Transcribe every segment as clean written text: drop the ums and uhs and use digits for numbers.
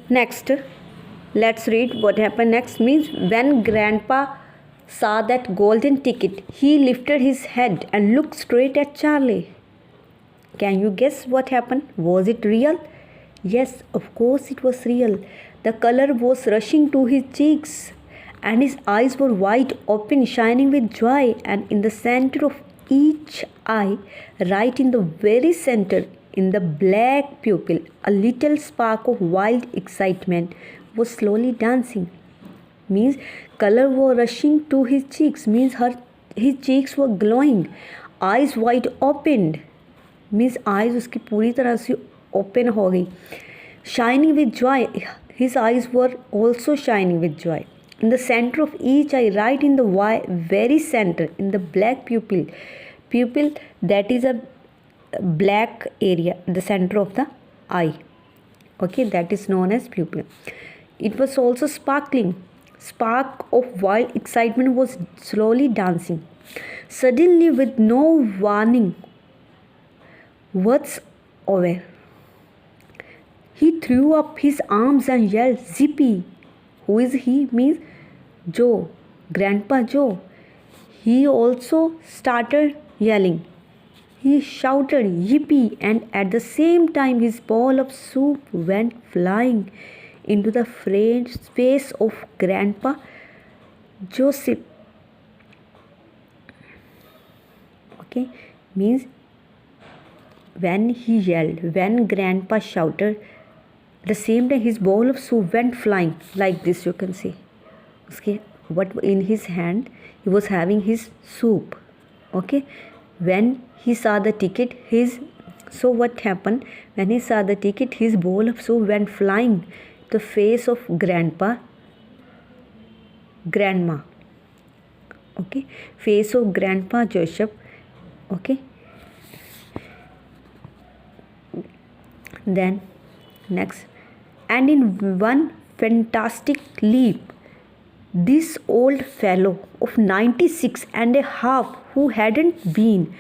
Next, let's read what happened next. Means when Grandpa saw that golden ticket, he lifted his head and looked straight at Charlie. Can you guess what happened? Was it real? Yes, of course it was real. The color was rushing to his cheeks, and his eyes were wide open, shining with joy. And in the center of each eye, right in the very center, in the black pupil, a little spark of wild excitement was slowly dancing. Means color was rushing to his cheeks, means his cheeks were glowing, eyes wide opened, means eyes उसकी पूरी तरह से open हो गई. Shining with Joy, his eyes were also shining with Joy. In the center of each eye, right in the very center, in the black pupil that is a black area, the center of the eye. Okay, that is known as pupil. It was also sparkling. Spark of wild excitement was slowly dancing. Suddenly, with no warning, what's over? He threw up his arms and yelled, "Zippy!" Who is he? Means Joe, Grandpa Joe. He also started yelling. He shouted, "Yippee!" and at the same time his bowl of soup went flying into the face of Grandpa Joseph. Okay, means when he yelled, when Grandpa shouted, at the same time his bowl of soup went flying like this, you can see. Okay, what in his hand he was having his soup. Okay, when he saw the ticket, so what happened when he saw the ticket, his bowl of soup went flying to the face of Grandma. Okay, face of Grandpa Joseph. Okay, then next, and in one fantastic leap, this old fellow of 96 and a half, who hadn't been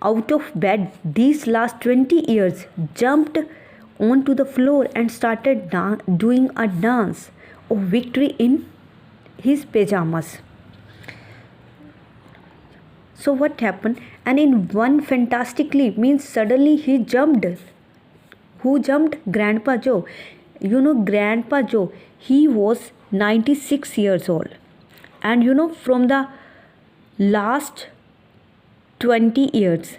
out of bed these last 20 years, jumped onto the floor and started doing a dance of victory in his pajamas. So what happened? And in one fantastic leap, means suddenly he jumped. Who jumped? Grandpa Joe. You know, Grandpa Joe, he was 96 years old. And you know, from the last 20 years,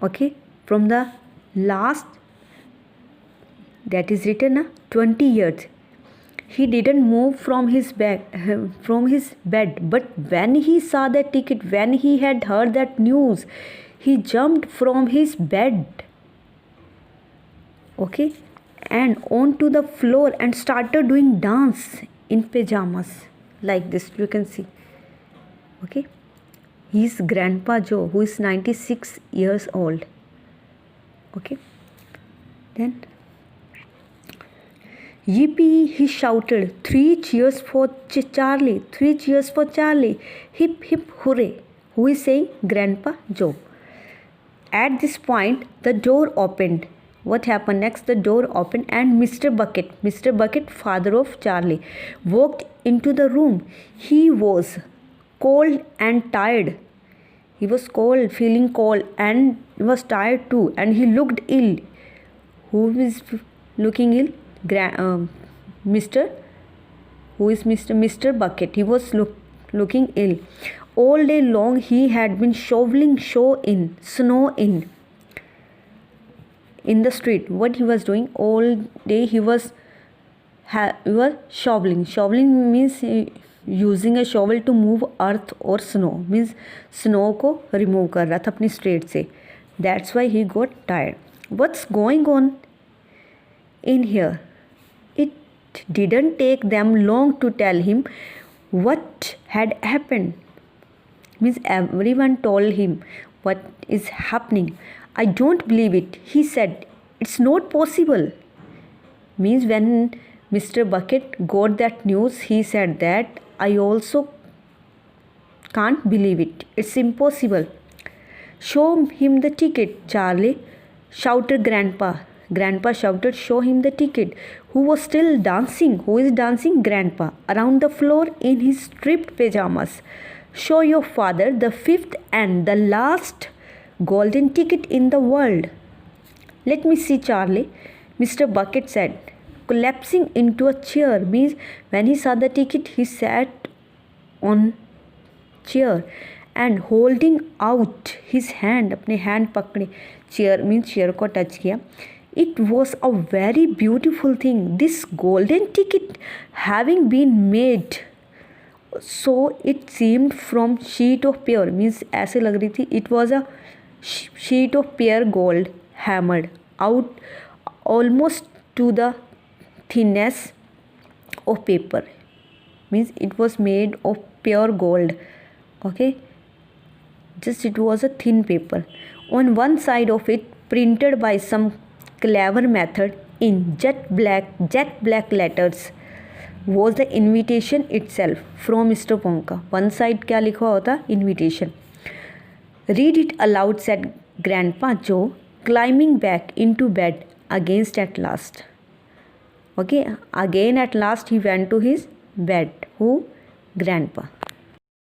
okay, from the last, that is written 20 years, he didn't move from his bed. But when he saw that ticket, when he had heard that news, he jumped from his bed. Okay, and onto the floor and started doing dance in pajamas like this, you can see. Okay, he's Grandpa Joe, who is 96 years old. Okay, then yippee, he shouted, "3 cheers for Charlie, 3 cheers for Charlie, hip hip hooray." Who is saying? Grandpa Joe. At this point, the door opened. What happened next? The door opened and Mr. Bucket, father of Charlie, walked into the room. He was cold and tired. He was cold, feeling cold, and he was tired too, and he looked ill. Who is looking ill? Mr. Bucket. He was looking ill. All day long he had been shoveling snow in the street. What he was doing all day, he was shoveling. Shoveling means using a shovel to move earth or snow, means snow को remove कर रहा था अपनी street से. That's why he got tired. What's going on in here? It didn't take them long to tell him what had happened. Means everyone told him what is happening. "I don't believe it," he said. "It's not possible." Means when Mr. Bucket got that news, he said that, "I also can't believe it. It's impossible." "Show him the ticket, Charlie," shouted Grandpa. Grandpa shouted, "Show him the ticket." Who was still dancing? Who is dancing? Grandpa. Around the floor in his stripped pajamas. "Show your father the fifth and the last golden ticket in the world." "Let me see, Charlie," Mr. Bucket said, collapsing into a chair. Means when he saw the ticket, he sat on chair and holding out his hand, अपने hand पकड़े, chair means chair को touch किया. It was a very beautiful thing, this golden ticket having been made so it seemed from sheet of pure, means ऐसे लग रही थी. It was a sheet of pure gold hammered out almost to the thinness of paper, means it was made of pure gold. Okay, just it was a thin paper. On one side of it, printed by some clever method in jet black letters, was the invitation itself from Mr. Wonka. One side क्या लिखा होता? Invitation. "Read it aloud," said Grandpa Joe, climbing back into bed against at last. Okay, again at last he went to his bed. Who? Grandpa.